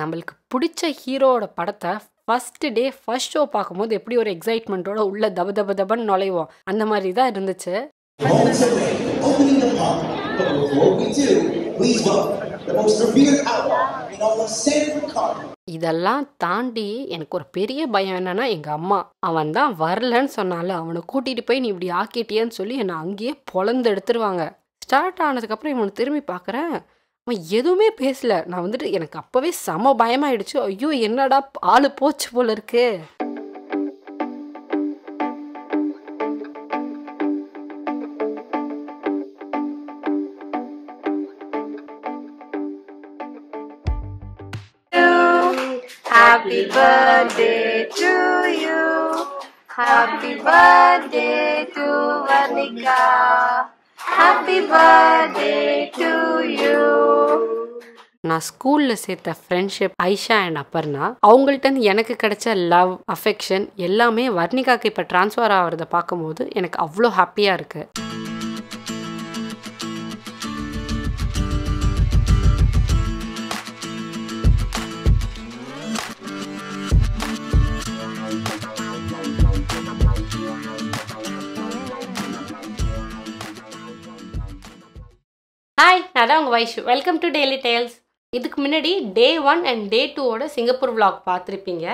நம்மளுக்கு பிடிச்ச ஹீரோவோட படத்தை ஃபர்ஸ்ட் டே ஃபர்ஸ்ட் ஷோ பார்க்கும்போது எப்படி ஒரு எக்ஸைட்மெண்ட்டோட உள்ள தப தப தபன்னு நுழைவோம் அந்த மாதிரி தான் இருந்துச்சு. Moments away, opening the pub. But before we do, please welcome the most revered outlaw in all of San Ricardo. இதெல்லாம் தாண்டி எனக்கு ஒரு பெரிய பயம் என்னன்னா எங்கள் அம்மா அவன் தான் வரலன்னு சொன்னால அவனை கூட்டிகிட்டு போய் நீ இப்படி ஆக்கிட்டியன்னு சொல்லி என்னை அங்கேயே பொழந்து எடுத்துருவாங்க. ஸ்டார்ட் ஆனதுக்கப்புறம் இவனை திரும்பி பார்க்குறேன், அவன் எதுவுமே பேசல. நான் வந்துட்டு எனக்கு அப்போவே செம பயமாயிடுச்சு. ஐயோ என்னடா ஆளு போச்சு போல இருக்கு. Happy birthday to you. Happy birthday to Varnika. Happy birthday to you. நான் ஸ்கூலில் சேர்த்த ஃப்ரெண்ட்ஷிப் ஐஷா அண்ட் அப்பர்னா அவங்கள்ட்ட எனக்கு கிடைச்ச லவ் அஃபெக்ஷன் எல்லாமே வர்ணிகாக்கு இப்போ ட்ரான்ஸ்ஃபர் ஆகிறத பார்க்கும்போது எனக்கு அவ்வளோ ஹாப்பியாக இருக்குது. ஹாய், நான் தான் உங்கள் Vaishu. Welcome to daily tales. இதுக்கு முன்னாடி டே 1 அண்ட் டே 2ஓட சிங்கப்பூர் விளாக் பார்த்துருப்பீங்க.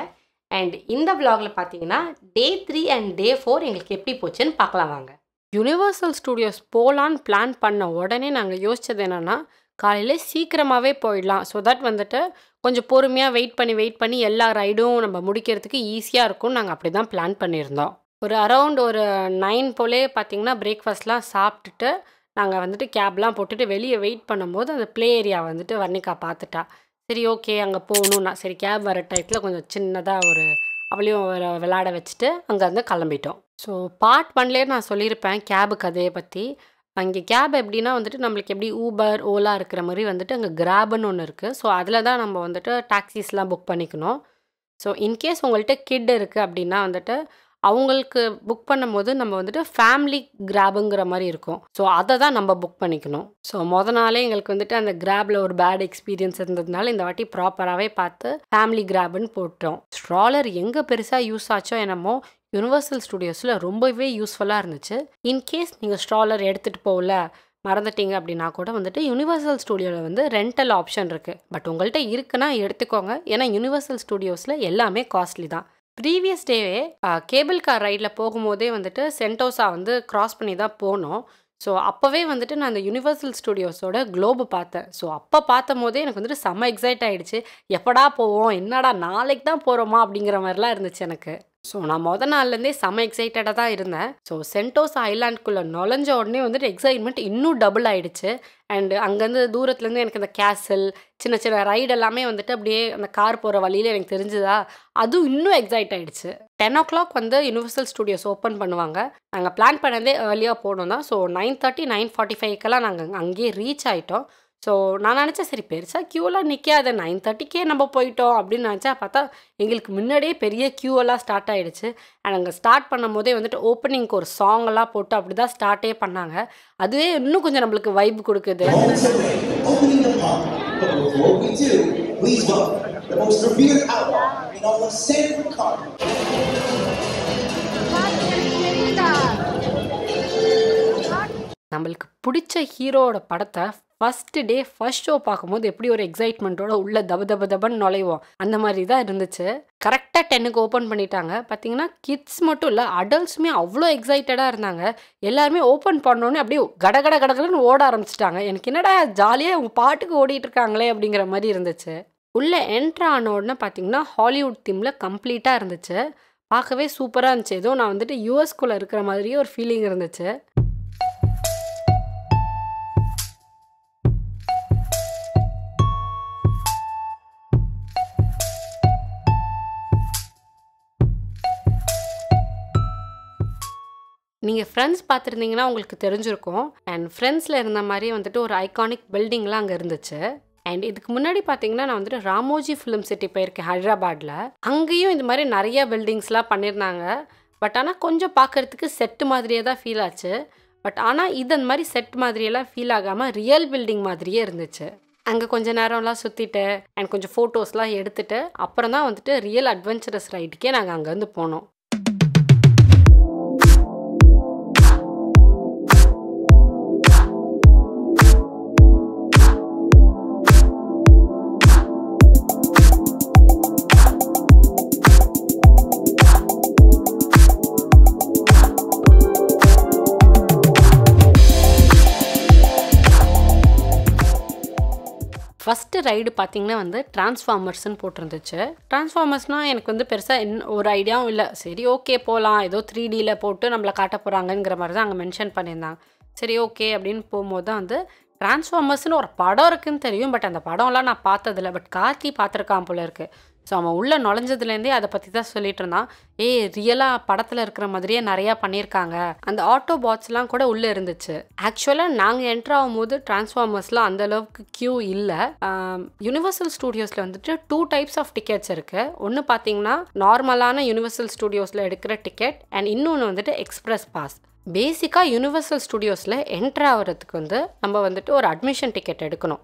அண்ட் இந்த விளாகில் பார்த்தீங்கன்னா டே 3 அண்ட் டே 4 எங்களுக்கு எப்படி போச்சுன்னு பார்க்கலாம் வாங்க. யூனிவர்சல் ஸ்டூடியோஸ் போகலான்னு பிளான் பண்ண உடனே நாங்கள் யோசித்தது என்னென்னா காலையில் சீக்கிரமாகவே போயிடலாம். ஸோ தட் வந்துட்டு கொஞ்சம் பொறுமையாக வெயிட் பண்ணி எல்லா ரைடும் நம்ம முடிக்கிறதுக்கு ஈஸியாக இருக்கும்னு நாங்கள் அப்படி தான் பிளான் பண்ணியிருந்தோம். ஒரு அரவுண்ட் ஒரு 9 போலே பார்த்திங்கன்னா பிரேக்ஃபாஸ்ட்லாம் சாப்பிட்டுட்டு நாங்கள் வந்துட்டு கேப்லாம் போட்டுட்டு வெளியே வெயிட் பண்ணும்போது அந்த ப்ளே ஏரியா வந்துட்டு வர்ணிகா பார்த்துட்டா. சரி ஓகே அங்கே போகணுன்னா சரி கேப் வர டைத்தில் கொஞ்சம் சின்னதாக ஒரு அவளையும் விளையாட வச்சுட்டு அங்கேருந்து கிளம்பிட்டோம். ஸோ பார்ட் 1லேயே நான் சொல்லியிருப்பேன் கேபு கதையை பற்றி. அங்கே கேப் எப்படின்னா வந்துட்டு நம்மளுக்கு எப்படி ஊபர் ஓலா இருக்கிற மாதிரி வந்துட்டு அங்கே கிராப்னு ஒன்று இருக்குது. ஸோ அதில் தான் நம்ம வந்துட்டு டாக்ஸிஸ்லாம் புக் பண்ணிக்கணும். ஸோ இன்கேஸ் உங்கள்கிட்ட கிட் இருக்குது அப்படின்னா வந்துட்டு அவங்களுக்கு புக் பண்ணும்போது நம்ம வந்துட்டு ஃபேமிலி கிராபுங்கிற மாதிரி இருக்கும். ஸோ அதை தான் நம்ம புக் பண்ணிக்கணும். ஸோ நாளே எங்களுக்கு வந்துட்டு அந்த கிராபில் ஒரு பேட் எக்ஸ்பீரியன்ஸ் இருந்ததுனால இந்த வாட்டி ப்ராப்பராகவே பார்த்து ஃபேமிலி கிராப்னு போட்டோம். ஸ்ட்ராலர் எங்கே பெருசாக யூஸ் ஆச்சோ என்னமோ யூனிவர்சல் ஸ்டூடியோஸில் ரொம்பவே யூஸ்ஃபுல்லாக இருந்துச்சு. இன்கேஸ் நீங்கள் ஸ்ட்ராலர் எடுத்துகிட்டு போகல மறந்துட்டீங்க அப்படின்னா கூட வந்துட்டு யூனிவர்சல் ஸ்டூடியோவில் வந்து ரெண்டல் ஆப்ஷன் இருக்குது. பட் உங்கள்கிட்ட இருக்குன்னா எடுத்துக்கோங்க. ஏன்னா யூனிவர்சல் ஸ்டூடியோஸில் எல்லாமே காஸ்ட்லி தான். ப்ரீவியஸ் டேவே கேபிள் கார் ரைடில் போகும்போதே வந்துட்டு சென்டோசா வந்து க்ராஸ் பண்ணி தான் போனோம். ஸோ அப்போவே வந்துட்டு நான் அந்த யூனிவர்சல் ஸ்டூடியோஸோட குளோபு பார்த்தேன். ஸோ அப்போ பார்த்தும் போதே எனக்கு வந்துட்டு செம்ம எக்ஸைட் ஆகிடுச்சு. எப்படா போவோம், என்னடா நாளைக்கு தான் போகிறோமா அப்படிங்கிற மாதிரிலாம் இருந்துச்சு எனக்கு. ஸோ நான் நாள்லேருந்தே செம்ம எக்ஸைட்டடாக தான் இருந்தேன். ஸோ சென்டோசா ஐலாண்டுக்குள்ளே நுழைஞ்ச உடனே வந்துட்டு எக்ஸைட்மெண்ட் இன்னும் டபுள் ஆகிடுச்சு. அண்டு அங்கேருந்து தூரத்துலேருந்து எனக்கு அந்த கேசல் சின்ன சின்ன ரைடு எல்லாமே வந்துட்டு அப்படியே அந்த கார் போகிற வழியில் எனக்கு தெரிஞ்சுதா, அதுவும் இன்னும் எக்ஸைட் ஆகிடுச்சு. 10 o'clock வந்து யூனிவர்சல் ஸ்டூடியோஸ் ஓப்பன் பண்ணுவாங்க. நாங்கள் பிளான் பண்ணதே ஏர்லியாக போகணும் தான். ஸோ 9:30 9:45க்கெல்லாம் நாங்கள் அங்கேயே ரீச் ஆகிட்டோம். ஸோ நான் நினச்சேன் சரி பெருசாக க்யூவெல்லாம் நிற்காது, 9:30க்கே நம்ம போயிட்டோம் அப்படின்னு நினச்சா பார்த்தா எங்களுக்கு முன்னாடியே பெரிய க்யூவெல்லாம் ஸ்டார்ட் ஆகிடுச்சு. அண்ட் அங்கே ஸ்டார்ட் பண்ணும் போதே வந்துட்டு ஓப்பனிங்க்கு ஒரு சாங்கெல்லாம் போட்டு அப்படி தான் ஸ்டார்ட்டே பண்ணாங்க. அதுவே இன்னும் கொஞ்சம் நம்மளுக்கு வைப் கொடுக்குது. Moments away, opening the pub. But before we do, please welcome the most revered outlaw in all of San Ricardo. நம்மளுக்கு பிடிச்ச ஹீரோவோட படத்தை ஃபர்ஸ்ட் டே ஃபர்ஸ்ட் ஷோ பார்க்கும்போது எப்படி ஒரு எக்ஸைட்மெண்ட்டோட உள்ள தப தப தபன்னு நுழைவோம் அந்த மாதிரி தான் இருந்துச்சு. கரெக்டாக 10க்கு ஓப்பன் பண்ணிட்டாங்க. பார்த்தீங்கன்னா கிட்ஸ் மட்டும் இல்லை அடல்ட்ஸுமே அவ்வளோ எக்ஸைட்டடாக இருந்தாங்க. எல்லாருமே ஓப்பன் பண்ணோன்னே அப்படியே கடகடன்னு ஓட ஆரம்பிச்சிட்டாங்க. எனக்கு என்னடா ஜாலியாக அவங்க பாட்டுக்கு ஓடிட்டு இருக்காங்களே அப்படிங்கிற மாதிரி இருந்துச்சு. உள்ளே என்ட்ரு ஆன உடனே பார்த்தீங்கன்னா ஹாலிவுட் தீமில் கம்ப்ளீட்டாக இருந்துச்சு. பார்க்கவே சூப்பராக இருந்துச்சு. ஏதோ நான் வந்துட்டு யூஎஸ்குள்ளே இருக்கிற மாதிரியே ஒரு ஃபீலிங் இருந்துச்சு. நீங்கள் ஃப்ரெண்ட்ஸ் பார்த்துருந்தீங்கன்னா உங்களுக்கு தெரிஞ்சிருக்கும். அண்ட் ஃப்ரெண்ட்ஸில் இருந்த மாதிரியே வந்துட்டு ஒரு ஐகானிக் பில்டிங்லாம் அங்கே இருந்துச்சு. அண்ட் இதுக்கு முன்னாடி பார்த்தீங்கன்னா நான் வந்துட்டு ராமோஜி ஃபிலிம் சிட்டி போயிருக்கேன் ஹைதராபாத்தில். அங்கேயும் இந்த மாதிரி நிறைய பில்டிங்ஸ்லாம் பண்ணியிருந்தாங்க. பட் ஆனால் கொஞ்சம் பார்க்குறதுக்கு செட்டு மாதிரியே தான் ஃபீல் ஆச்சு. பட் ஆனால் இது அந்த மாதிரி செட் மாதிரியெல்லாம் ஃபீல் ஆகாமல் ரியல் பில்டிங் மாதிரியே இருந்துச்சு. அங்கே கொஞ்ச நேரம்லாம் சுற்றிட்டு அண்ட் கொஞ்சம் ஃபோட்டோஸ்லாம் எடுத்துகிட்டு அப்புறம் தான் வந்துட்டு ரியல் அட்வென்ச்சரஸ் ரைடுக்கே நாங்கள் அங்கேருந்து போனோம். ஃபஸ்ட்டு ரைடு பார்த்திங்கன்னா வந்து டிரான்ஸ்ஃபார்மர்ஸ்ன்னு போட்டிருந்துச்சு. டிரான்ஸ்ஃபார்மர்ஸ்னால் எனக்கு வந்து பெருசாக ஒரு ஐடியாவும் இல்லை. சரி ஓகே போகலாம், ஏதோ 3Dயில் போட்டு நம்மளை காட்ட போகிறாங்கங்கிற மாதிரி தான் அங்கே மென்ஷன் பண்ணியிருந்தாங்க. சரி ஓகே அப்படின்னு போகும்போது தான் வந்து டிரான்ஸ்ஃபார்மர்ஸ்னு ஒரு படம் இருக்குதுன்னு தெரியும். பட் அந்த படம்லாம் நான் பார்த்ததில்ல. பட் கார்த்தி பார்த்துருக்கான் போல இருக்குது. ஸோ அவன் உள்ளே நுழைஞ்சதுலேருந்தே அதை பற்றி தான் சொல்லிட்டு இருந்தான். ரியலாக படத்தில் இருக்கிற மாதிரியே நிறையா பண்ணியிருக்காங்க. அந்த ஆட்டோ பாட்ஸ்லாம் கூட உள்ளே இருந்துச்சு. ஆக்சுவலாக நாங்கள் என்ட்ரு ஆகும்போது டிரான்ஸ்ஃபார்மர்ஸ்லாம் அந்தளவுக்கு க்யூ இல்லை. யூனிவர்சல் ஸ்டூடியோஸில் வந்துட்டு 2 டைப்ஸ் ஆஃப் டிக்கெட்ஸ் இருக்குது. ஒன்று பார்த்தீங்கன்னா நார்மலான யூனிவர்சல் ஸ்டூடியோஸில் எடுக்கிற டிக்கெட் அண்ட் இன்னொன்று வந்துட்டு எக்ஸ்பிரஸ் பாஸ். பேசிக்காக யூனிவர்சல் ஸ்டூடியோஸில் என்ட்ரு ஆகிறதுக்கு வந்து நம்ம வந்துட்டு ஒரு அட்மிஷன் டிக்கெட் எடுக்கணும்.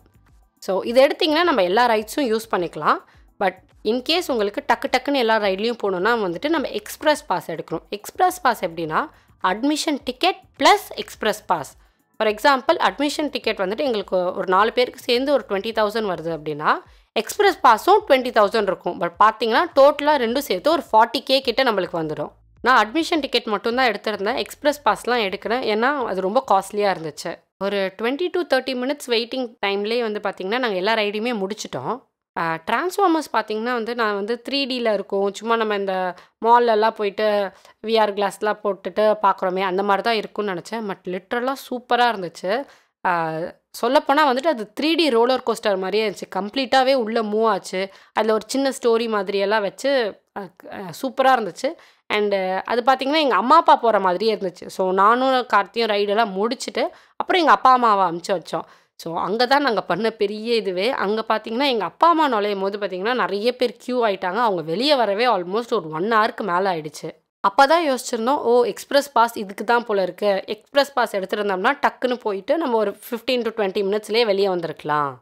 ஸோ இதை எடுத்திங்கன்னா நம்ம எல்லா ரைட்ஸும் யூஸ் பண்ணிக்கலாம். பட் இன்கேஸ் உங்களுக்கு டக்குன்னு எல்லா ரைட்லேயும் போகணுன்னா வந்துட்டு நம்ம எக்ஸ்பிரஸ் பாஸ் எடுக்கணும். எக்ஸ்பிரஸ் பாஸ் எப்படின்னா admission ticket plus express pass. For example admission ticket வந்துட்டு எங்களுக்கு ஒரு 4 பேருக்கு சேர்ந்து ஒரு 20,000 வருது அப்படின்னா எக்ஸ்பிரஸ் பாஸும் 20,000 இருக்கும். பட் பார்த்தீங்கன்னா டோட்டலாக ரெண்டும் சேர்த்து ஒரு 40K கிட்ட நம்மளுக்கு வந்துடும். நான் அட்மிஷன் டிக்கெட் மட்டும்தான் எடுத்திருந்தேன். எக்ஸ்பிரஸ் பாஸ்லாம் எடுக்கிறேன் ஏன்னா அது ரொம்ப காஸ்ட்லியாக இருந்துச்சு. ஒரு 20 to 30 மினிட்ஸ் வெயிட்டிங் டைம்லேயே வந்து பார்த்திங்கன்னா நாங்கள் எல்லா ரைடையுமே முடிச்சிட்டோம். டிரான்ஸ்ஃபார்மர்ஸ் பார்த்திங்கன்னா வந்து நான் வந்து 3Dயில் இருக்கும், சும்மா நம்ம இந்த மால்லெல்லாம் போயிட்டு VR கிளாஸ்லாம் போட்டுட்டு பார்க்குறோமே அந்த மாதிரி தான் இருக்கும்னு நினச்சேன். பட் லிட்ரலாக சூப்பராக இருந்துச்சு. சொல்லப்போனால் வந்துட்டு அது 3D ரோலர் கோஸ்டர் மாதிரியே இருந்துச்சு. கம்ப்ளீட்டாகவே உள்ளே மூவ் ஆச்சு. அதில் ஒரு சின்ன ஸ்டோரி மாதிரியெல்லாம் வச்சு சூப்பராக இருந்துச்சு. அண்டு அது பார்த்திங்கன்னா எங்கள் அம்மா அப்பா போகிற மாதிரியே இருந்துச்சு. ஸோ நானும் கார்த்தியும் ரைடெல்லாம் முடிச்சுட்டு அப்புறம் எங்கள் அப்பா அம்மாவை அமுச்சு வச்சோம். ஸோ அங்கே தான் நாங்கள் பண்ண பெரிய இதுவே. அங்கே பார்த்திங்கன்னா எங்கள் அப்பா அம்மா நுழையும் போது பார்த்திங்கன்னா நிறைய பேர் க்யூ ஆகிட்டாங்க. அவங்க வெளியே வரவே ஆல்மோஸ்ட் ஒரு 1 ஹவருக்கு மேலே ஆகிடுச்சு. அப்போ தான் யோசிச்சிருந்தோம், எக்ஸ்பிரஸ் பாஸ் இதுக்கு தான் போல இருக்குது. எக்ஸ்பிரஸ் பாஸ் எடுத்துருந்தோம்னா டக்குன்னு போயிட்டு நம்ம ஒரு 15 to 20 மினிட்ஸ்லேயே வெளியே வந்திருக்கலாம்.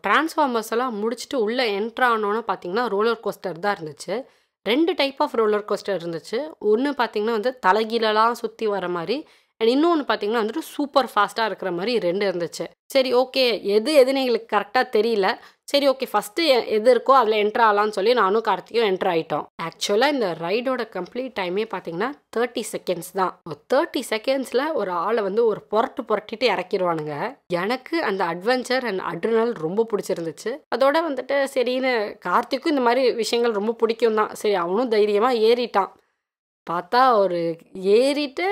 டிரான்ஸ்ஃபார்மர்ஸ் எல்லாம் முடிச்சுட்டு உள்ளே என்ட்ரு ஆனோன்னு பார்த்தீங்கன்னா ரோலர் கோஸ்டர் தான் இருந்துச்சு. 2 டைப் ஆஃப் ரோலர் கோஸ்டர் இருந்துச்சு. ஒன்று பார்த்தீங்கன்னா வந்து தலைகீழலாம் சுற்றி வர மாதிரி அண்ட் இன்னொன்று பார்த்தீங்கன்னா வந்துட்டு சூப்பர் ஃபாஸ்ட்டாக இருக்கிற மாதிரி 2 இருந்துச்சு. சரி ஓகே எதுன்னு எங்களுக்கு கரெக்டாக தெரியல. சரி ஓகே ஃபஸ்ட்டு எது இருக்கோ அதில் என்ட்ரு ஆகலான்னு சொல்லி நானும் கார்த்தியும் என்ட்ரு ஆகிட்டோம். ஆக்சுவலாக இந்த ரைடோட கம்ப்ளீட் டைமே பார்த்தீங்கன்னா 30 செகண்ட்ஸ் தான். 30 செகண்ட்ஸில் ஒரு ஆளை வந்து ஒரு புரட்டிட்டு இறக்கிடுவானுங்க. எனக்கு அந்த அட்வென்ச்சர் அண்ட் அட்ரினல் ரொம்ப பிடிச்சிருந்துச்சு. அதோட வந்துட்டு சரின்னு கார்த்திக்கும் இந்த மாதிரி விஷயங்கள் ரொம்ப பிடிக்கும் தான். சரி அவனும் தைரியமாக ஏறிட்டான். பார்த்தா ஒரு ஏறிட்டு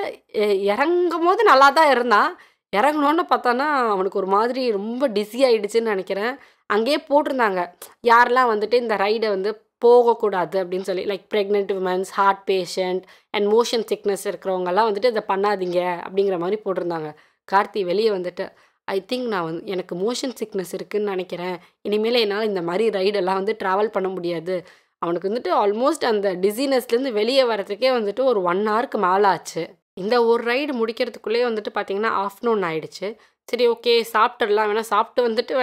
இறங்கும் போது நல்லா தான் இருந்தான். இறங்கணுன்னு பார்த்தானா அவனுக்கு ஒரு மாதிரி ரொம்ப டிஸி ஆகிடுச்சுன்னு நினைக்கிறேன். அங்கேயே போட்டிருந்தாங்க யாரெல்லாம் வந்துட்டு இந்த ரைடை வந்து போகக்கூடாது அப்படின்னு சொல்லி, like pregnant womens, heart patient and motion sickness இருக்கிறவங்கெல்லாம் வந்துட்டு இதை பண்ணாதீங்க அப்படிங்கிற மாதிரி போட்டிருந்தாங்க. கார்த்தி வெளியே வந்துட்டு ஐ திங்க் நான் எனக்கு மோஷன் சிக்னஸ் இருக்குதுன்னு நினைக்கிறேன், இனிமேல் என்னால் இந்த மாதிரி ரைடெல்லாம் வந்து ட்ராவல் பண்ண முடியாது. அவனுக்கு வந்துட்டு ஆல்மோஸ்ட் அந்த டிசீனஸ்லேருந்து வெளியே வரதுக்கே வந்துட்டு ஒரு 1 ஹவருக்கு மேலே ஆச்சு. இந்த ஒரு ரைடு முடிக்கிறதுக்குள்ளேயே வந்துட்டு பார்த்திங்கன்னா ஆஃப்டர்நூன் ஆகிடுச்சு. சரி ஓகே சாப்பிட்டுடலாம், சாப்பிட்டு வந்துட்டு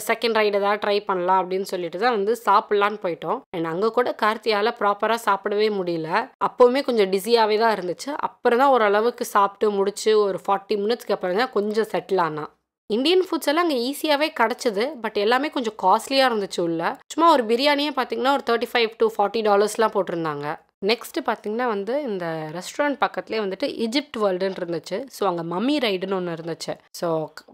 செகண்ட் ரைடு ஏதாவது ட்ரை பண்ணலாம் அப்படின்னு சொல்லிட்டு தான் வந்து சாப்பிட்லான்னு போயிட்டோம். அண்ட் அங்கே கூட கார்த்தியால் ப்ராப்பராக சாப்பிடவே முடியல. அப்போவுமே கொஞ்சம் டிஸியாகவே தான் இருந்துச்சு. அப்புறம் தான் ஓரளவுக்கு சாப்பிட்டு முடிச்சு ஒரு 40 மினிட்ஸ்க்கு அப்புறம் தான் கொஞ்சம் செட்டில் ஆனா. இந்தியன் ஃபுட்ஸ் எல்லாம் அங்கே ஈஸியாகவே கிடச்சிது. பட் எல்லாமே கொஞ்சம் காஸ்ட்லியாக இருந்துச்சு உள்ள. சும்மா ஒரு பிரியாணியே பார்த்திங்கன்னா ஒரு $35 to $40 போட்டிருந்தாங்க. நெக்ஸ்ட்டு பார்த்திங்கன்னா வந்து இந்த ரெஸ்டாரண்ட் பக்கத்துலேயே வந்துட்டு இஜிப்ட் வேர்ல்டுன்னு இருந்துச்சு. ஸோ அங்கே மம்மி ரைடுன்னு ஒன்று இருந்துச்சு. ஸோ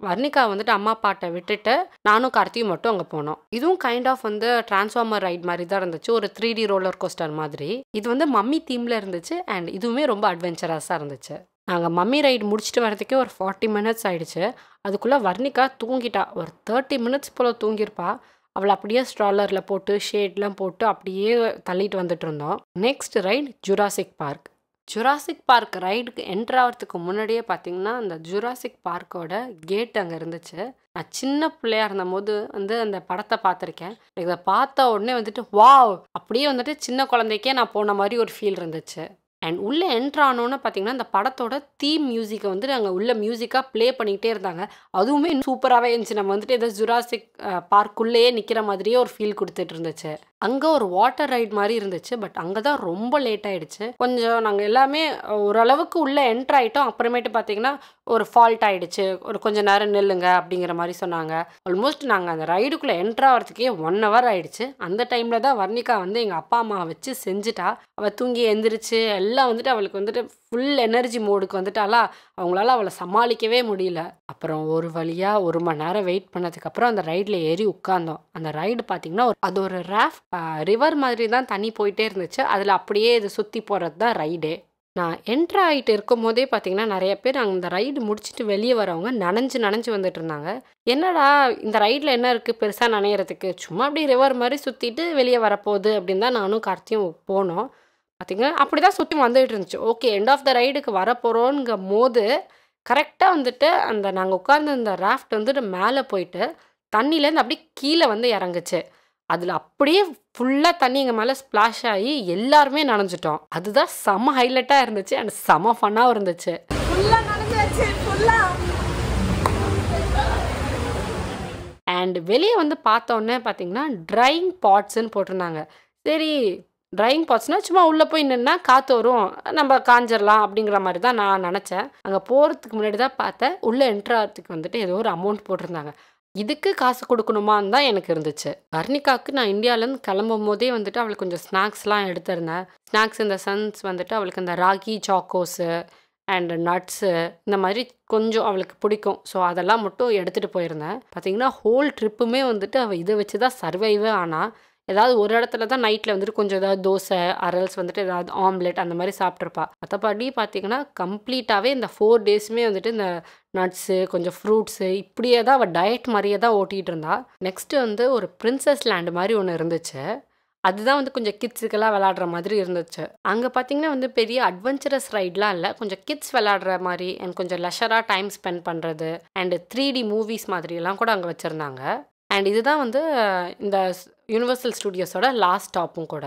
வர்ணிகா வந்துட்டு அம்மா அப்பாட்டை விட்டுட்டு நானும் கார்த்தியும் மட்டும் அங்கே போனோம். இதுவும் கைண்ட் ஆஃப் வந்து டிரான்ஸ்ஃபார்மர் ரைட் மாதிரி தான் இருந்துச்சு. ஒரு 3D ரோலர் கோஸ்டர் மாதிரி. இது வந்து மம்மி தீமில் இருந்துச்சு அண்ட் இதுவுமே ரொம்ப அட்வென்ச்சரஸாக இருந்துச்சு. நாங்கள் மம்மி ரைடு முடிச்சுட்டு வரதுக்கே ஒரு 40 மினிட்ஸ் ஆயிடுச்சு. அதுக்குள்ளே வர்ணிகா தூங்கிட்டா. ஒரு 30 மினிட்ஸ் போல் தூங்கியிருப்பா. அவளை அப்படியே ஸ்ட்ராலரில் போட்டு ஷேட்லாம் போட்டு அப்படியே தள்ளிட்டு வந்துட்டு இருந்தோம். Next ride Jurassic Park. Jurassic Park ரைடுக்கு என்ட்ரு ஆகிறதுக்கு முன்னாடியே பார்த்தீங்கன்னா அந்த ஜுராசிக் பார்க்கோட கேட் அங்கே இருந்துச்சு. நான் சின்ன பிள்ளையா இருந்தபோது வந்து அந்த படத்தை பார்த்துருக்கேன். இதை பார்த்த உடனே வந்துட்டு வாவ், அப்படியே வந்துட்டு சின்ன குழந்தைக்கே நான் போன மாதிரி ஒரு ஃபீல் இருந்துச்சு. அண்ட் உள்ளே என்ட்ரு ஆனோன்னு பார்த்தீங்கன்னா அந்த படத்தோட தீம் மியூசிக்கை வந்து நாங்கள் உள்ள மியூசிக்காக ப்ளே பண்ணிக்கிட்டே இருந்தாங்க. அதுவுமே சூப்பராகவே இருந்துச்சு. நம்ம வந்துட்டு ஏதோ ஜுராசிக் பார்க்குள்ளேயே நிற்கிற மாதிரியே ஒரு ஃபீல் கொடுத்துட்டு இருந்துச்சு. அங்கே ஒரு வாட்டர் ரைட் மாதிரி இருந்துச்சு. பட் அங்கே தான் ரொம்ப லேட் ஆகிடுச்சு. கொஞ்சம் நாங்கள் எல்லாமே ஓரளவுக்கு உள்ளே என்ட்ரு ஆகிட்டோம். அப்புறமேட்டு பார்த்தீங்கன்னா ஒரு ஃபால்ட் ஆகிடுச்சு, ஒரு கொஞ்சம் நேரம் நில்லுங்க அப்படிங்கிற மாதிரி சொன்னாங்க. ஆல்மோஸ்ட் நாங்கள் அந்த ரைடுக்குள்ளே என்ட்ரு ஆகிறதுக்கே 1 hour ஆகிடுச்சு. அந்த டைமில் தான் வர்ணிகா வந்து எங்கள் அப்பா அம்மா வச்சு செஞ்சுட்டா. அவள் தூங்கி எந்திரிச்சு எல்லாம் வந்துட்டு அவளுக்கு வந்துட்டு ஃபுல் எனர்ஜி மோடுக்கு வந்துட்டாலா. அவங்களால அவளை சமாளிக்கவே முடியல. அப்புறம் ஒரு வழியாக 1 மணி நேரம் வெயிட் பண்ணதுக்கப்புறம் அந்த ரைடில் ஏறி உட்காந்தோம். அந்த ரைடு பார்த்திங்கன்னா அது ஒரு ராஃப்ட் ரிவர் மாதிரி தான் தண்ணி போயிட்டே இருந்துச்சு. அதில் அப்படியே இது சுற்றி போகிறது தான் ரைடே. நான் என்ட்ரு ஆகிட்டு இருக்கும் போதே பார்த்தீங்கன்னா நிறைய பேர் அந்த ரைடு முடிச்சுட்டு வெளியே வரவங்க நனைஞ்சு வந்துட்டு இருந்தாங்க. என்னடா இந்த ரைடில் என்ன இருக்குது பெருசாக நனையிறதுக்கு, சும்மா அப்படியே ரிவர் மாதிரி சுற்றிட்டு வெளியே வரப்போகுது அப்படின்னு தான் நானும் கார்த்தியும் போனோம். பார்த்திங்கன்னா அப்படி தான் சுற்றி வந்துட்டு இருந்துச்சு. ஓகே, எண்ட் ஆஃப் த ரைடுக்கு வரப்போகிறோங்கும் போது கரெக்டாக வந்துட்டு அந்த நாங்கள் உட்கார்ந்து இந்த ராஃப்ட் வந்துட்டு மேலே போயிட்டு தண்ணியிலேருந்து அப்படியே கீழே வந்து இறங்குச்சு. அதில் அப்படியே ஃபுல்லாக தண்ணி எங்கள் மேலே ஸ்ப்ளாஷ் ஆகி எல்லாருமே நனைஞ்சிட்டோம். அதுதான் செம ஹைலைட்டாக இருந்துச்சு அண்ட் செம ஃபன்னாகவும் இருந்துச்சு. அண்ட் வெளியே வந்து பார்த்தோன்னே பார்த்தீங்கன்னா ட்ரையிங் பாட்ஸ்ன்னு போட்டிருந்தாங்க. சரி, ட்ரையிங் பாட்ஸ்னால் சும்மா உள்ளே போய் நின்னா காற்று வரும், நம்ம காஞ்சிடலாம் அப்படிங்கிற மாதிரி தான் நான் நினச்சேன். அங்கே போகிறதுக்கு முன்னாடி தான் பார்த்தேன் உள்ளே என்ட்ரு ஆகிறதுக்கு வந்துட்டு ஏதோ ஒரு அமௌண்ட் போட்டிருந்தாங்க. இதுக்கு காசு கொடுக்கணுமான்னு தான் எனக்கு இருந்துச்சு. வர்ணிகாவுக்கு நான் இந்தியாவிலேருந்து கிளம்பும் போதே வந்துட்டு அவளுக்கு கொஞ்சம் ஸ்நாக்ஸ்லாம் எடுத்திருந்தேன். ஸ்நாக்ஸ் இந்த சன்ஸ் வந்துட்டு அவளுக்கு இந்த ராகி சாக்கோஸு அண்ட் நட்ஸு இந்த மாதிரி கொஞ்சம் அவளுக்கு பிடிக்கும். ஸோ அதெல்லாம் மட்டும் எடுத்துகிட்டு போயிருந்தேன். பார்த்திங்கன்னா ஹோல் ட்ரிப்புமே வந்துட்டு அவள் இதை வச்சு தான் சர்வைவே ஆனால். ஏதாவது ஒரு இடத்துல தான் நைட்டில் வந்துட்டு கொஞ்சம் ஏதாவது தோசை அரல்ஸ் வந்துட்டு ஏதாவது ஆம்லெட் அந்த மாதிரி சாப்பிட்ருப்பா. மற்றபடி பார்த்திங்கன்னா கம்ப்ளீட்டாகவே இந்த 4 டேஸுமே வந்துட்டு இந்த நட்ஸு கொஞ்சம் ஃப்ரூட்ஸு இப்படியே தான் அவள் டயட் மாதிரியே தான் ஓட்டிகிட்டு இருந்தா. நெக்ஸ்ட்டு வந்து ஒரு பிரின்சஸ் லேண்டு மாதிரி ஒன்று இருந்துச்சு. அதுதான் வந்து கொஞ்சம் கிட்ஸுக்கெல்லாம் விளாடுற மாதிரி இருந்துச்சு. அங்கே பார்த்திங்கன்னா வந்து பெரிய அட்வென்ச்சரஸ் ரைட்லாம் இல்லை, கொஞ்சம் கிட்ஸ் விளாடுற மாதிரி அண்ட் கொஞ்சம் லெஷராக டைம் ஸ்பெண்ட் பண்ணுறது அண்டு 3D மூவிஸ் மாதிரியெல்லாம் கூட அங்கே வச்சுருந்தாங்க. அண்ட் இதுதான் வந்து இந்த யூனிவர்சல் ஸ்டுடியோஸோட லாஸ்ட் ஸ்டாப்பும் கூட.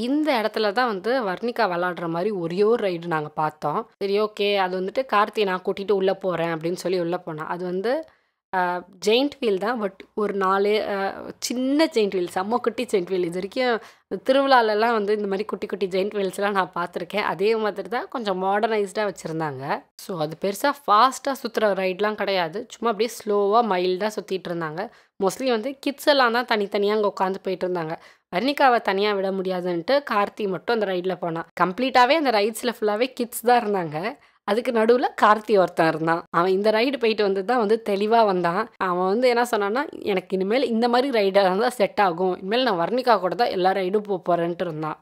இந்த இடத்துல தான் வந்து வர்ணிகா விளாடுற மாதிரி ஒரே ஒரு ரைடு நாங்கள் பார்த்தோம். சரி, ஓகே, அது வந்துட்டு கார்த்தி நான் கூட்டிகிட்டு உள்ளே போகிறேன் அப்படின்னு சொல்லி உள்ளே போனேன். அது வந்து ஜெயிண்ட் வீல் தான். பட் ஒரு 4 சின்ன ஜெயிண்ட் வீல், செம்ம குட்டி ஜெயிண்ட் வீல். இது வரைக்கும் திருவிழாலெல்லாம் வந்து இந்த மாதிரி குட்டி குட்டி ஜெயிண்ட் வீல்ஸ்லாம் நான் பார்த்துருக்கேன். அதே மாதிரி தான் கொஞ்சம் மாடர்னைஸ்டாக வச்சுருந்தாங்க. ஸோ அது பெருசாக ஃபாஸ்ட்டாக சுற்றுற ரைட்லாம் கிடையாது. சும்மா அப்படியே ஸ்லோவாக மைல்டாக சுற்றிட்டு இருந்தாங்க. மோஸ்ட்லி வந்து கிட்ஸ் எல்லாம் தான் தனித்தனியாக அங்கே உட்காந்து போயிட்டு இருந்தாங்க. வர்ணிகாவை தனியாக விட முடியாதுன்ட்டு கார்த்தி மட்டும் அந்த ரைடில் போனான். கம்ப்ளீட்டாகவே அந்த ரைட்ஸில் ஃபுல்லாகவே கிட்ஸ் தான் இருந்தாங்க. அதுக்கு நடுவில் கார்த்தி ஒருத்தன் இருந்தான். அவன் இந்த ரைடு போயிட்டு வந்து தான் வந்து தெளிவாக வந்தான். அவன் வந்து என்ன சொன்னான்னா, எனக்கு இனிமேல் இந்த மாதிரி ரைடாக இருந்தால் செட் ஆகும், இனிமேல் நான் வர்ணிகா கூட தான் எல்லா ரைடும் போகிறேன்ட்டு இருந்தான்.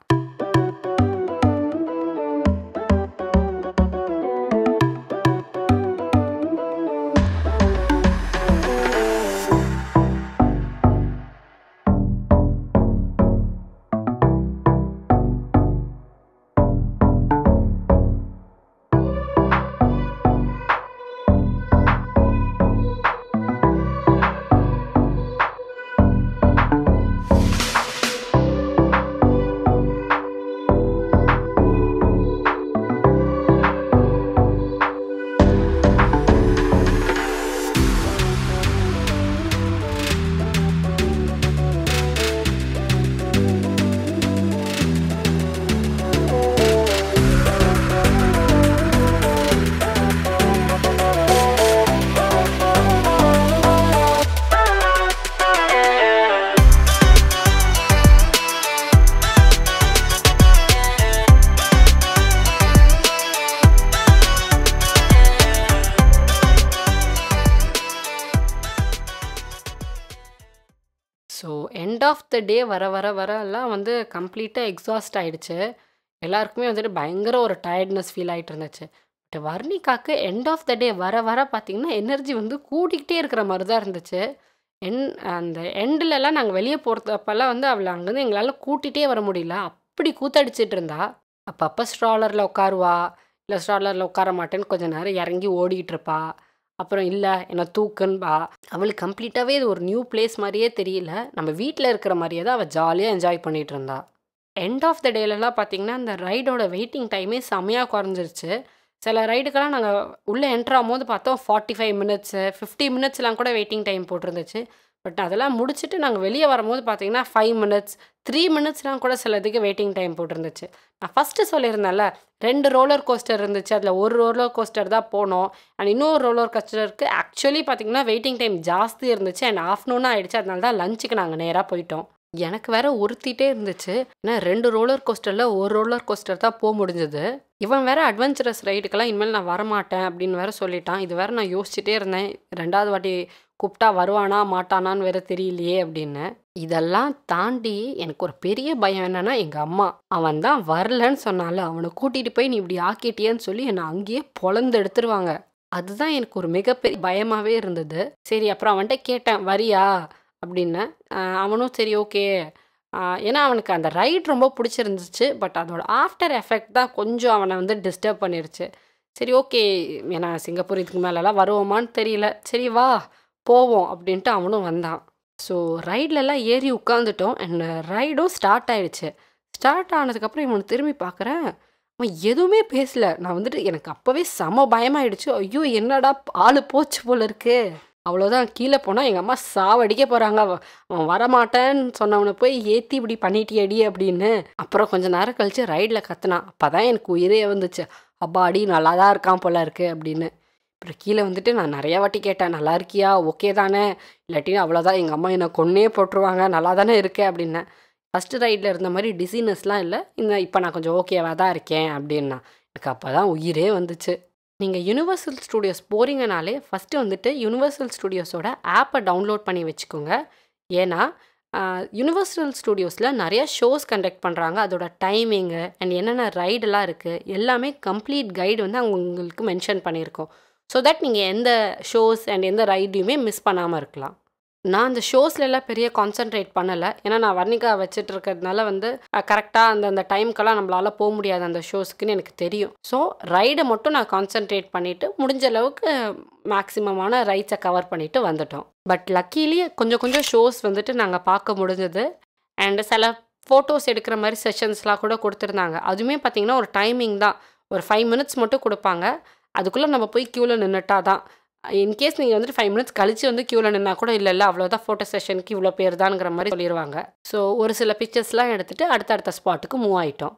ஆஃப் த டே வரலாம் வந்து கம்ப்ளீட்டாக எக்ஸாஸ்ட் ஆகிடுச்சு. எல்லாருக்குமே வந்துட்டு பயங்கர ஒரு டயர்ட்னஸ் ஃபீல் ஆகிட்டு இருந்துச்சு. பட் வர்ணிகாவுக்கு எண்ட் ஆஃப் த டே வர பார்த்திங்கன்னா எனர்ஜி வந்து கூட்டிக்கிட்டே இருக்கிற மாதிரி தான் இருந்துச்சு. அந்த எண்ட்லலாம் நாங்கள் வெளியே போகிறப்பெல்லாம் வந்து அவளை அங்கேருந்து எங்களால் கூட்டிகிட்டே வர முடியல. அப்படி கூத்தடிச்சிட்டு இருந்தா. அப்பப்போ ஸ்ட்ராலரில் உட்காருவா, இல்லை ஸ்ட்ராலரில் உட்கார மாட்டேன்னு கொஞ்சம் நேரம் இறங்கி ஓடிக்கிட்டு இருப்பா. அப்புறம் இல்லை என்னை தூக்குன்பா. அவளுக்கு கம்ப்ளீட்டாகவே இது ஒரு நியூ பிளேஸ் மாதிரியே தெரியல. நம்ம வீட்டில் இருக்கிற மாதிரியே தான் அவள் ஜாலியாக என்ஜாய் பண்ணிகிட்டு இருந்தா. எண்ட் ஆஃப் த டேலலாம் பார்த்திங்கன்னா அந்த ரைடோட வெயிட்டிங் டைமே செம்மையாக குறைஞ்சிருச்சு. சில ரைடுக்கெல்லாம் நாங்கள் உள்ளே என்ட்ராகும் போது பார்த்தோம் 45 மினிட்ஸு 50 மினிட்ஸ்லாம் கூட வெயிட்டிங் டைம் போட்டிருந்துச்சு. பட் அதெல்லாம் முடிச்சுட்டு நாங்கள் வெளியே வரும்போது பார்த்தீங்கன்னா 5 மினிட்ஸ் 3 மினிட்ஸ்லாம் கூட சிலதுக்கு வெயிட்டிங் டைம் போட்டிருந்துச்சு. நான் ஃபஸ்ட்டு சொல்லியிருந்தேன்ல 2 ரோலர் கோஸ்டர் இருந்துச்சு. அதில் ஒரு ரோலர் கோஸ்டர் தான் போனோம். அண்ட் இன்னொரு ரோலர் கோஸ்டருக்கு ஆக்சுவலி பார்த்திங்கன்னா வெயிட்டிங் டைம் ஜாஸ்தி இருந்துச்சு. அண்ட் ஆஃப்டர்நூனாக ஆகிடுச்சு. அதனால தான் லஞ்சுக்கு நாங்கள் நேராக போயிட்டோம். எனக்கு வேற உறுத்திட்டே இருந்துச்சு. ஏன்னா 2 ரோலர் கோஸ்டரில் ஒரு ரோலர் கோஸ்டர் தான் போக முடிஞ்சது. இவன் வேற அட்வென்ச்சரஸ் ரைடுக்கெல்லாம் இனிமேல் நான் வரமாட்டேன் அப்படின்னு வேற சொல்லிட்டான். இது வேற நான் யோசிச்சுட்டே இருந்தேன். 2வது வாட்டி கூப்பிட்டா வருவானா மாட்டானான்னு வேற தெரியலையே அப்படின்னு. இதெல்லாம் தாண்டி எனக்கு ஒரு பெரிய பயம் என்னன்னா எங்கள் அம்மா. அவன் தான் வரலன்னு சொன்னால அவனை கூட்டிகிட்டு போய் நீ இப்படி ஆக்கிட்டியன்னு சொல்லி என்னை அங்கேயே பொழந்து எடுத்துருவாங்க. அதுதான் எனக்கு ஒரு மிகப்பெரிய பயமாகவே இருந்தது. சரி அப்புறம் அவன்கிட்ட கேட்டேன் வரியா அப்படின்னு. அவனும் சரி ஓகே. ஏன்னா அவனுக்கு அந்த ரைட் ரொம்ப பிடிச்சிருந்துச்சு. பட் அதோட ஆஃப்டர் எஃபெக்ட் தான் கொஞ்சம் அவனை வந்து டிஸ்டர்ப் பண்ணிருச்சு. சரி ஓகே ஏன்னா சிங்கப்பூர் இதுக்கு மேலெலாம் வருவோமான்னு தெரியல. சரி வா போவோம் அப்படின்ட்டு அவனும் வந்தான். ஸோ ரைட்லலாம் ஏறி உட்காந்துட்டோம். அண்ட் ரைடும் ஸ்டார்ட் ஆகிடுச்சு. ஸ்டார்ட் ஆனதுக்கப்புறம் இவனை திரும்பி பார்க்குறேன். அவன் எதுவுமே பேசலை. நான் வந்துட்டு எனக்கு அப்போவே செம பயமாயிடுச்சு. ஐயோ என்னடா ஆள் போச்சு போல இருக்கு. அவ்வளோதான் கீழே போனால் எங்கள் அம்மா சாவடிக்க போகிறாங்க. அவன் வரமாட்டேன்னு சொன்னவனை போய் ஏற்றி இப்படி பண்ணிட்டியடி அப்படின்னு. அப்புறம் கொஞ்சம் நேரம் கழித்து ரைடில் கத்துனான். அப்போ தான் எனக்கு உயிரே வந்துச்சு. அப்பாடி நல்லா தான் இருக்கான் போல இருக்கு அப்படின்னு. அப்புறம் கீழே வந்துட்டு நான் நிறையா வாட்டி கேட்டேன் நல்லா இருக்கியா ஓகே தானே இல்லாட்டினா அவ்வளோதான் எங்கள் அம்மா என்னை கொன்னே போட்டுருவாங்க நல்லா தானே இருக்கேன் அப்படின்னேன். ஃபஸ்ட்டு ரைடில் இருந்த மாதிரி டிசீனஸ்லாம் இல்லை. இப்போ நான் கொஞ்சம் ஓகேவாக தான் இருக்கேன் அப்படின்னா. எனக்கு அப்போ தான் உயிரே வந்துச்சு. நீங்கள் யுனிவர்சல் ஸ்டூடியோஸ் போகிறீங்கனாலே ஃபஸ்ட்டு வந்துட்டு யுனிவர்சல் ஸ்டூடியோஸோட ஆப்பை டவுன்லோட் பண்ணி வச்சுக்கோங்க. ஏன்னா யுனிவர்சல் ஸ்டூடியோஸில் நிறையா ஷோஸ் கண்டக்ட் பண்ணுறாங்க. அதோட டைமிங்கு அண்ட் என்னென்ன ரைடெல்லாம் இருக்குது எல்லாமே கம்ப்ளீட் கைடு வந்து அவங்க உங்களுக்கு மென்ஷன் பண்ணியிருக்கோம். ஸோ தட் நீங்கள் எந்த ஷோஸ் அண்ட் எந்த ரைடையுமே மிஸ் பண்ணாமல் இருக்கலாம். நான் அந்த ஷோஸ்லலாம் பெரிய கான்சன்ட்ரேட் பண்ணலை. ஏன்னா நான் வர்ணிகா வச்சுட்டு இருக்கிறதுனால வந்து கரெக்டாக அந்த டைமுக்கெல்லாம் நம்மளால் போக முடியாது அந்த ஷோஸ்க்குன்னு எனக்கு தெரியும். ஸோ ரைடை மட்டும் நான் கான்சன்ட்ரேட் பண்ணிவிட்டு முடிஞ்ச அளவுக்கு மேக்ஸிமமான ரைட்ஸை கவர் பண்ணிவிட்டு வந்துட்டோம். பட் லக்கிலி கொஞ்சம் ஷோஸ் வந்துட்டு நாங்கள் பார்க்க முடிஞ்சது. அண்டு சில ஃபோட்டோஸ் எடுக்கிற மாதிரி செஷன்ஸ்லாம் கூட கொடுத்துருந்தாங்க. அதுவுமே பார்த்திங்கன்னா ஒரு டைமிங் தான். ஒரு 5 மினிட்ஸ் மட்டும் கொடுப்பாங்க. அதுக்குள்ளே நம்ம போய் க்யூவில் நின்றுட்டா தான். இன்கேஸ் நீங்கள் வந்துட்டு 5 மினிட்ஸ் கழிச்சு வந்து க்யூவில் நின்னா கூட இல்லை அவ்வளோதான் ஃபோட்டோ செஷனுக்கு இவ்வளோ பேர் தான்ங்கிற மாதிரி சொல்லிடுவாங்க. ஸோ ஒரு சில பிக்சர்ஸ்லாம் எடுத்துகிட்டு அடுத்தடுத்த ஸ்பாட்டுக்கு மூவ் ஆகிட்டோம்.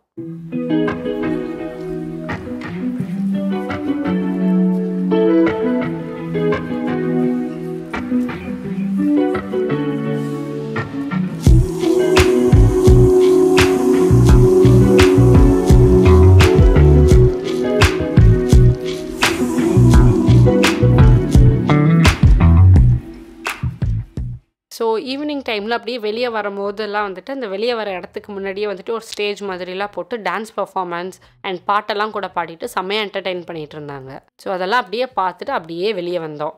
ஸோ ஈவினிங் டைமில் அப்படியே வெளியே வரும்போதெல்லாம் வந்துட்டு அந்த வெளியே வர இடத்துக்கு முன்னாடியே வந்துட்டு ஒரு ஸ்டேஜ் மாதிரிலாம் போட்டு டான்ஸ் பர்ஃபார்மன்ஸ் அண்ட் பாட்டெல்லாம் கூட பாடிட்டு செம்மையாக என்டர்டெயின் பண்ணிகிட்டு இருந்தாங்க. ஸோ அதெல்லாம் அப்படியே பார்த்துட்டு அப்படியே வெளியே வந்தோம்.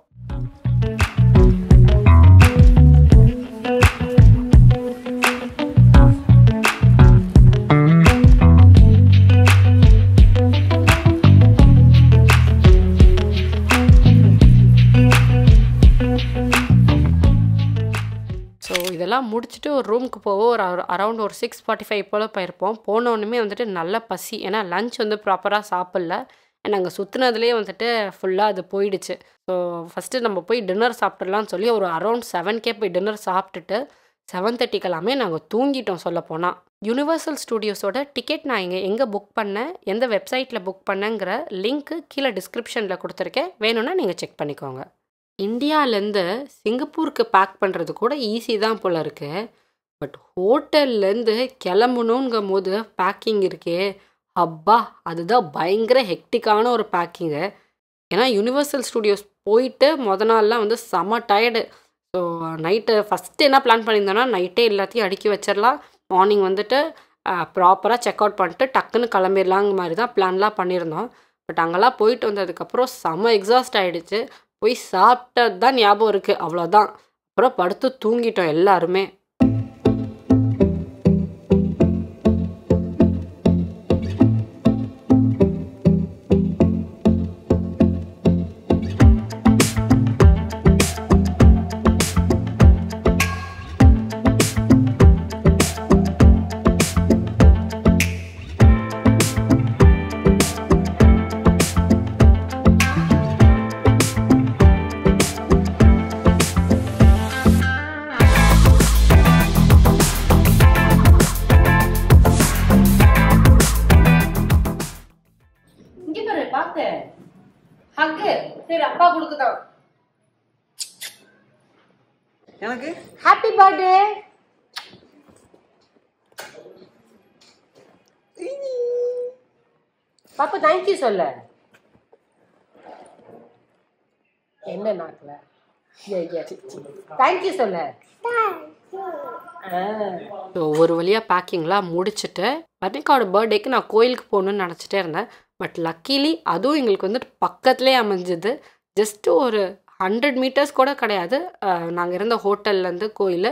ஸோ இதெல்லாம் முடிச்சுட்டு ஒரு ரூமுக்கு போவோம். ஒரு அரௌண்ட் ஒரு 6:45 போல் போயிருப்போம். போனோன்னுமே வந்துட்டு நல்ல பசி. ஏன்னா லஞ்ச் வந்து ப்ராப்பராக சாப்பிடல. அண்ட் அங்கே சுற்றுனதுலேயே வந்துட்டு ஃபுல்லாக அது போயிடுச்சு. ஸோ ஃபஸ்ட்டு நம்ம போய் டின்னர் சாப்பிட்றலான்னு சொல்லி ஒரு அரௌண்ட் 7 போய் டின்னர் சாப்பிட்டுட்டு 7:30 நாங்கள் தூங்கிட்டோம் சொல்லப்போனால். யூனிவர்சல் ஸ்டூடியோஸோட டிக்கெட் நான் எங்கே புக் பண்ணேன் எந்த வெப்சைட்டில் புக் பண்ணேங்கிற லிங்க்கு கீழே டிஸ்கிரிப்ஷனில் கொடுத்துருக்கேன். வேணும்னா நீங்கள் செக் பண்ணிக்கோங்க. இந்தியாவிலேருந்து சிங்கப்பூருக்கு பேக் பண்ணுறது கூட ஈஸி தான் போல் இருக்குது. பட் ஹோட்டல்லேருந்து கிளம்பணுங்கும் போது பேக்கிங் இருக்கே அப்பா அதுதான் பயங்கர ஹெக்டிக்கான ஒரு பேக்கிங்கு. ஏன்னா யூனிவர்சல் ஸ்டூடியோஸ் போயிட்டு நாள்லாம் வந்து செம டயர்டு. ஸோ நைட்டு ஃபஸ்ட்டு என்ன பிளான் பண்ணியிருந்தோன்னா நைட்டே எல்லாத்தையும் அடுக்கி வச்சிடலாம், மார்னிங் வந்துட்டு ப்ராப்பராக செக் அவுட் பண்ணிட்டு டக்குன்னு கிளம்பிடலாங்கிற மாதிரி தான் பிளான்லாம் பண்ணியிருந்தோம். பட் அங்கெல்லாம் போயிட்டு வந்ததுக்கப்புறம் செம்ம எக்ஸாஸ்ட் ஆகிடுச்சு. போய் சாப்பிட்டது தான் ஞாபகம் இருக்குது, அவ்வளோதான். அப்புறம் படுத்து தூங்கிட்டோம் எல்லாருமே. சரி அப்பா கொடுக்குதான். எனக்கு ஹாப்பி பர்த்டே. பாப்பா தேங்க்யூ சொல்ல. என்ன நாக்குல தேங்க்யூ சொல்ல. ஒரு வழியாக பேக்கிங்லாம் முடிச்சுட்டு வர்ணிகாவோட பர்த்டேக்கு நான் கோயிலுக்கு போகணுன்னு நினச்சிட்டே இருந்தேன். பட் லக்கிலி அதுவும் எங்களுக்கு வந்துட்டு பக்கத்துலேயே அமைஞ்சுது. ஜஸ்ட்டு ஒரு 100 மீட்டர்ஸ் கூட கிடையாது நாங்கள் இருந்த ஹோட்டல்லேருந்து கோயில்.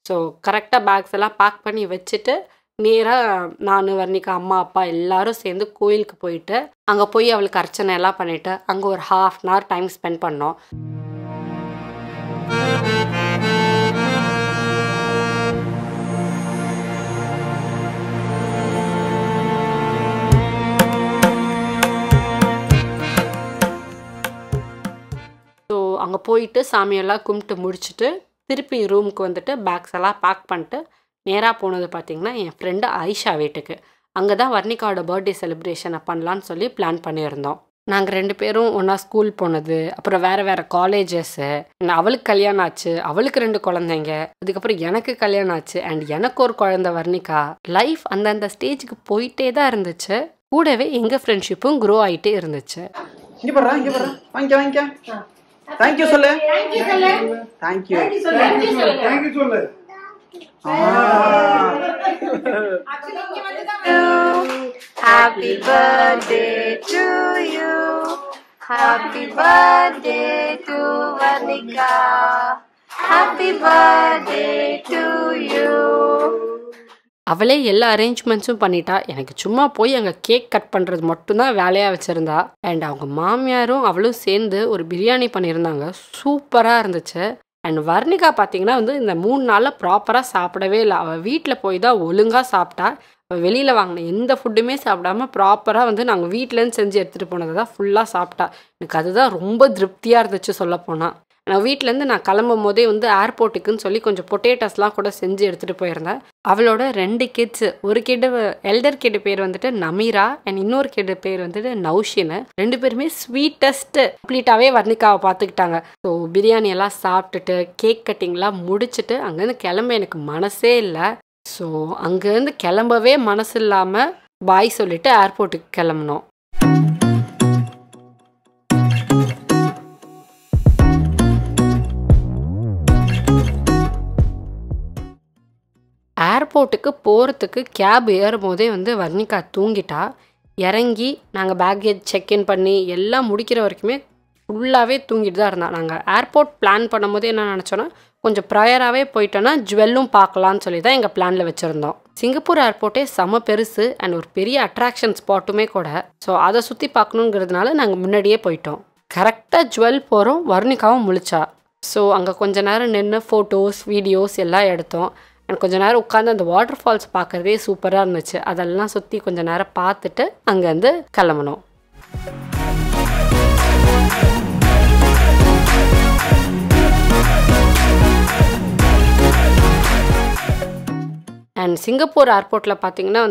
ஸோ கரெக்டாக பேக்ஸ் எல்லாம் பேக் பண்ணி வச்சுட்டு நேராக நான், வர்ணிகா, அம்மா, அப்பா எல்லோரும் சேர்ந்து கோயிலுக்கு போயிட்டு அங்கே போய் அவளுக்கு அர்ச்சனை எல்லாம் பண்ணிவிட்டு அங்கே ஒரு 1/2 hour டைம் ஸ்பெண்ட் பண்ணோம். ஸோ அங்கே போயிட்டு சாமியெல்லாம் கும்பிட்டு முடிச்சுட்டு திருப்பி ரூமுக்கு வந்துட்டு பேக்ஸ் எல்லாம் பேக் பண்ணிட்டு நேராக போனது பார்த்திங்கன்னா என் ஃப்ரெண்டு ஆயிஷா வீட்டுக்கு. அங்கே தான் வர்ணிகாவோட பர்த்டே செலிப்ரேஷனை பண்ணலான்னு சொல்லி பிளான் பண்ணியிருந்தோம். நாங்கள் 2 பேரும் ஒன்றா ஸ்கூல் போனது, அப்புறம் வேறு காலேஜஸ்ஸு, அவளுக்கு கல்யாணம் ஆச்சு, அவளுக்கு 2 குழந்தைங்க, அதுக்கப்புறம் எனக்கு கல்யாணம் ஆச்சு, அண்ட் எனக்கு ஒரு குழந்தை வர்ணிகா. லைஃப் அந்தந்த ஸ்டேஜுக்கு போயிட்டே தான் இருந்துச்சு. கூடவே எங்கள் ஃப்ரெண்ட்ஷிப்பும் க்ரோ ஆகிட்டே இருந்துச்சு. இங்கே போடுறா, இங்கே போடுறா, வாங்கிக்க தேங்க்யூ சொல்லு. தேங்க்யூ சொல்லு. Happy birthday to you. Happy birthday to Varnika. Happy birthday to you. அவளே எல்லா அரேஞ்ச்மெண்ட்ஸும் பண்ணிட்டா. எனக்கு சும்மா போய் அங்கே கேக் கட் பண்ணுறது மட்டும்தான் வேலையாக வச்சுருந்தா. அண்ட் அவங்க மாமியாரும் அவளும் சேர்ந்து ஒரு பிரியாணி பண்ணியிருந்தாங்க, சூப்பராக இருந்துச்சு. அண்ட் வர்ணிகா பார்த்தீங்கன்னா இந்த 3 நாளில் ப்ராப்பராக சாப்பிடவே இல்லை. அவள் வீட்டில் போய் தான் ஒழுங்காக சாப்பிட்டா. அவள் வெளியில் வாங்கின எந்த ஃபுட்டுமே சாப்பிடாம ப்ராப்பராக நாங்கள் வீட்டிலேருந்து செஞ்சு எடுத்துகிட்டு போனதை தான் ஃபுல்லாக சாப்பிட்டா. எனக்கு அதுதான் ரொம்ப திருப்தியாக இருந்துச்சு சொல்லப்போனால். நான் வீட்டிலேருந்து நான் கிளம்பும் போதே ஏர்போர்ட்டுக்குன்னு சொல்லி கொஞ்சம் பொட்டேட்டோஸ்லாம் கூட செஞ்சு எடுத்துகிட்டு போயிருந்தேன். அவளோட 2 கிட்ஸு, ஒரு கிட் எல்டர் கிட் பேர் நமீரா அண்ட் இன்னொரு கிட் பேர் நௌஷின்னு. 2 பேருமே ஸ்வீட்டஸ்ட்டு கம்ப்ளீட்டாகவே வர்ணிகாவை பார்த்துக்கிட்டாங்க. ஸோ பிரியாணி எல்லாம் சாப்பிட்டுட்டு கேக் கட்டிங்லாம் முடிச்சுட்டு அங்கேருந்து கிளம்ப எனக்கு மனசே இல்லை. ஸோ அங்கேருந்து கிளம்பவே மனசு இல்லாமல் பாய் சொல்லிவிட்டு ஏர்போர்ட்டுக்கு கிளம்புனோம். ஏர்போர்ட்டுக்கு போகிறதுக்கு கேப் ஏறும் போதே வர்ணிகா தூங்கிட்டா. இறங்கி நாங்கள் பேக்கேஜ் செக்இன் பண்ணி எல்லாம் முடிக்கிற வரைக்குமே ஃபுல்லாகவே தூங்கிட்டு தான் இருந்தா. நாங்கள் ஏர்போர்ட் பிளான் பண்ணும் போதே என்ன நினச்சோன்னா கொஞ்சம் ப்ரையராகவே போயிட்டோன்னா ஜுவல்லும் பார்க்கலான்னு சொல்லி தான் எங்கள் பிளானில் வச்சுருந்தோம். சிங்கப்பூர் ஏர்போர்ட்டே செம்ம பெருசு அண்ட் ஒரு பெரிய அட்ராக்ஷன் ஸ்பாட்டுமே கூட. ஸோ அதை சுற்றி பார்க்கணுங்கிறதுனால நாங்கள் முன்னாடியே போயிட்டோம். கரெக்டாக ஜுவல் போகிறோம், வர்ணிகாவும் முழிச்சா. ஸோ அங்கே கொஞ்ச நேரம் நின்று ஃபோட்டோஸ் வீடியோஸ் எல்லாம் எடுத்தோம். எனக்கு கொஞ்சம் நேரம் உட்காந்து அந்த வாட்டர் ஃபால்ஸ் பார்க்குறதே சூப்பராக இருந்துச்சு. அதெல்லாம் சுற்றி கொஞ்சம் நேரம் பார்த்துட்டு அங்கேருந்து கிளம்பணும். அண்ட் சிங்கப்பூர் ஏர்போர்ட்டில் பார்த்தீங்கன்னா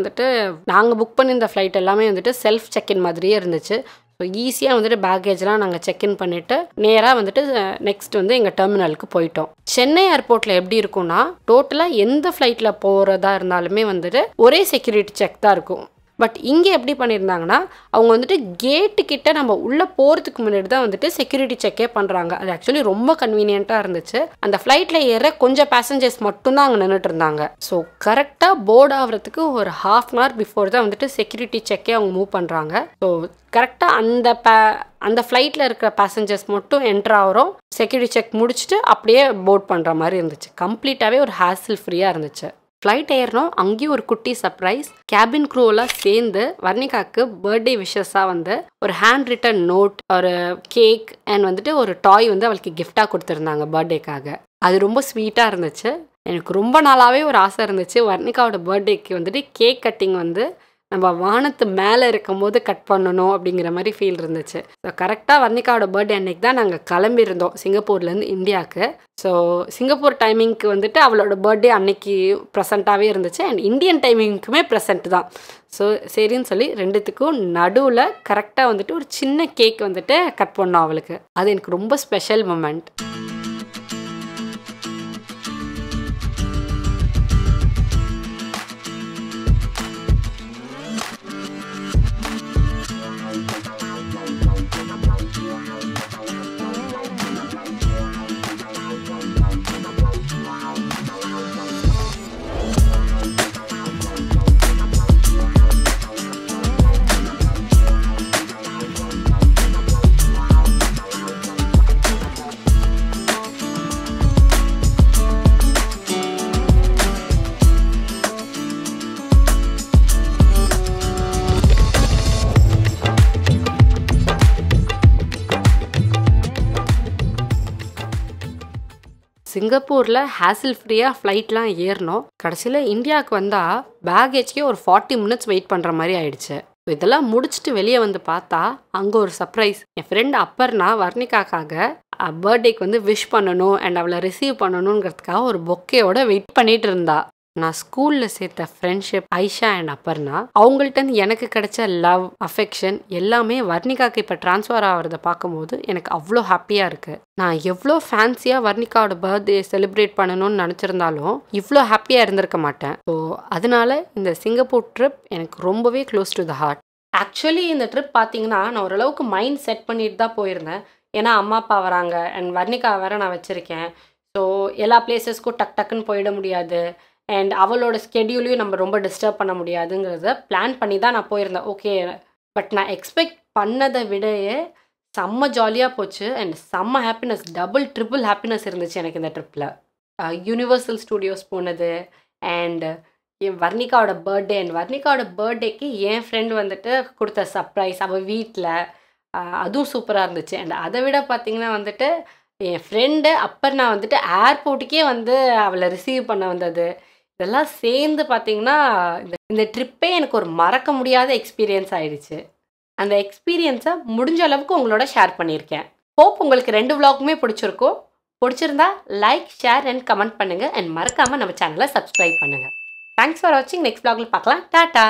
நாங்கள் புக் பண்ணியிருந்த ஃப்ளைட் எல்லாமே செல்ஃப் செக்இன் மாதிரியே இருந்துச்சு. ஸோ ஈஸியாக பேக்கேஜ்லாம் நாங்கள் செக்இன் பண்ணிவிட்டு நேராக நெக்ஸ்ட் எங்கள் டெர்மினலுக்கு போயிட்டோம். சென்னை ஏர்போர்ட்டில் எப்படி இருக்கும்னா டோட்டலாக எந்த ஃப்ளைட்டில் போகிறதா இருந்தாலுமே ஒரே செக்யூரிட்டி செக் தான் இருக்கும். பட் இங்கே எப்படி பண்ணியிருந்தாங்கன்னா அவங்க வந்துட்டு கேட்டுக்கிட்ட நம்ம உள்ளே போகிறதுக்கு முன்னாடி தான் வந்துட்டு செக்யூரிட்டி செக்கே பண்ணுறாங்க. அது ஆக்சுவலி ரொம்ப கன்வீனியண்ட்டாக இருந்துச்சு. அந்த ஃப்ளைட்டில் ஏற கொஞ்சம் பேசஞ்சர்ஸ் மட்டும்தான் அங்கே நின்றுட்டு இருந்தாங்க. ஸோ கரெக்டாக போர்ட் ஆகிறதுக்கு ஒரு ½ hour பிஃபோர் தான் வந்துட்டு செக்யூரிட்டி செக்கே அவங்க மூவ் பண்ணுறாங்க. ஸோ கரெக்டாக அந்த ஃப்ளைட்டில் இருக்கிற பேசஞ்சர்ஸ் மட்டும் என்ட்ரு ஆகிறோம். செக்யூரிட்டி செக் முடிச்சுட்டு அப்படியே போர்ட் பண்ணுற மாதிரி இருந்துச்சு. கம்ப்ளீட்டாகவே ஒரு ஹேசில் ஃப்ரீயாக இருந்துச்சு. ஃப்ளைட் ஏறணும். அங்கேயும் ஒரு குட்டி சர்ப்ரைஸ். கேபின் க்ரூவெல்லாம் சேர்ந்து வர்ணிகாவுக்கு பர்த்டே விஷஸாக வந்து ஒரு ஹேண்ட் ரிட்டன் நோட், ஒரு கேக் அண்ட் வந்துட்டு ஒரு டாய் வந்து அவளுக்கு கிஃப்டாக கொடுத்துருந்தாங்க பர்த்டேக்காக. அது ரொம்ப ஸ்வீட்டாக இருந்துச்சு. எனக்கு ரொம்ப நாளாகவே ஒரு ஆசை இருந்துச்சு வர்ணிகாவோட பர்த்டேக்கு வந்துட்டு கேக் கட்டிங் வந்து நம்ம வானத்து மேலே இருக்கும் போது கட் பண்ணணும் அப்படிங்கிற மாதிரி ஃபீல் இருந்துச்சு. ஸோ கரெக்டாக வர்ணிகாவோட பர்த்டே அன்னைக்கு தான் நாங்கள் கிளம்பியிருந்தோம் சிங்கப்பூர்லேருந்து இந்தியாவுக்கு. ஸோ சிங்கப்பூர் டைமிங்க்கு வந்துட்டு அவளோட பர்த்டே அன்னைக்கு ப்ரெசண்ட்டாகவே இருந்துச்சு அண்ட் இந்தியன் டைமிங்க்குமே ப்ரெசண்ட் தான். ஸோ சரின்னு சொல்லி ரெண்டுத்துக்கும் நடுவில் கரெக்டாக வந்துட்டு ஒரு சின்ன கேக் வந்துட்டு கட் பண்ணோம் அவளுக்கு. அது எனக்கு ரொம்ப ஸ்பெஷல் மொமெண்ட். சிங்கப்பூரில் ஹேசில் ஃப்ரீயாக ஃப்ளைட்லாம் ஏறணும். கடைசியில் இந்தியாவுக்கு வந்தால் பேகேஜ்க்கே ஒரு 40 minutes வெயிட் பண்ணுற மாதிரி ஆயிடுச்சு. ஸோ இதெல்லாம் முடிச்சுட்டு வெளியே வந்து பார்த்தா அங்கே ஒரு சர்ப்ரைஸ். என் ஃப்ரெண்ட் அப்பர்னா வர்ணிகாக்காக பர்த்டேக்கு வந்து விஷ் பண்ணணும் அண்ட் அவளை ரிசீவ் பண்ணணுங்கிறதுக்காக ஒரு பொக்கேயோட வெயிட் பண்ணிட்டு இருந்தா. நான் ஸ்கூலில் சேர்த்த ஃப்ரெண்ட்ஷிப் ஐஷா அண்ட் அப்பர்னா அவங்கள்ட்ட எனக்கு கிடைச்ச லவ், அஃபெக்ஷன் எல்லாமே வர்ணிகாக்கு இப்போ ட்ரான்ஸ்ஃபர் ஆகிறத பார்க்கும்போது எனக்கு அவ்வளோ ஹாப்பியாக இருக்குது. நான் எவ்வளோ ஃபேன்சியாக வர்ணிகாவோட பர்த்டே செலிப்ரேட் பண்ணணும்னு நினச்சிருந்தாலும் இவ்வளோ ஹாப்பியாக இருந்திருக்க மாட்டேன். ஸோ அதனால இந்த சிங்கப்பூர் ட்ரிப் எனக்கு ரொம்பவே close to the heart. Actually இந்த ட்ரிப் பார்த்தீங்கன்னா நான் ஓரளவுக்கு மைண்ட் செட் பண்ணிட்டு தான் போயிருந்தேன். ஏன்னா அம்மா அப்பா வராங்க அண்ட் வர்ணிகா வேற நான் வச்சுருக்கேன். ஸோ எல்லா பிளேசஸ்க்கும் டக்குன்னு போயிட முடியாது அண்ட் அவளோட ஸ்கெடியூலையும் நம்ம ரொம்ப டிஸ்டர்ப் பண்ண முடியாதுங்கிறத பிளான் பண்ணி தான் நான் போயிருந்தேன். ஓகே, பட் நான் எக்ஸ்பெக்ட் பண்ணதை விடையே செம்ம ஜாலியாக போச்சு அண்ட் செம்ம ஹாப்பினஸ், ட்ரிபிள் ஹாப்பினஸ் இருந்துச்சு எனக்கு இந்த ட்ரிப்பில். யூனிவர்சல் ஸ்டூடியோஸ் போனது அண்ட் என் வர்ணிகாவோட பர்த்டே அண்ட் வர்ணிகாவோட பர்த்டேக்கு என் ஃப்ரெண்ட் வந்துட்டு கொடுத்த சர்ப்ரைஸ் அவள் வீட்டில், அதுவும் சூப்பராக இருந்துச்சு. அண்ட் அதை விட பார்த்திங்கன்னா வந்துட்டு என் ஃப்ரெண்டு அப்பர் நான் வந்துட்டு ஏர்போர்ட்டுக்கே வந்து அவளை ரிசீவ் பண்ண வந்தது, இதெல்லாம் சேர்ந்து பார்த்திங்கன்னா இந்த ட்ரிப்பே எனக்கு ஒரு மறக்க முடியாத எக்ஸ்பீரியன்ஸ் ஆயிடுச்சு. அந்த எக்ஸ்பீரியன்ஸை முடிஞ்ச அளவுக்கு உங்களோட ஷேர் பண்ணியிருக்கேன். ஹோப் உங்களுக்கு 2 vlogமே பிடிச்சிருக்கும். பிடிச்சிருந்தா லைக், ஷேர் அண்ட் கமெண்ட் பண்ணுங்கள் அண்ட் மறக்காமல் நம்ம சேனலை சப்ஸ்கிரைப் பண்ணுங்கள். தேங்க்ஸ் ஃபார் வாட்சிங். நெக்ஸ்ட் vlogல பார்க்கலாம். டாட்டா.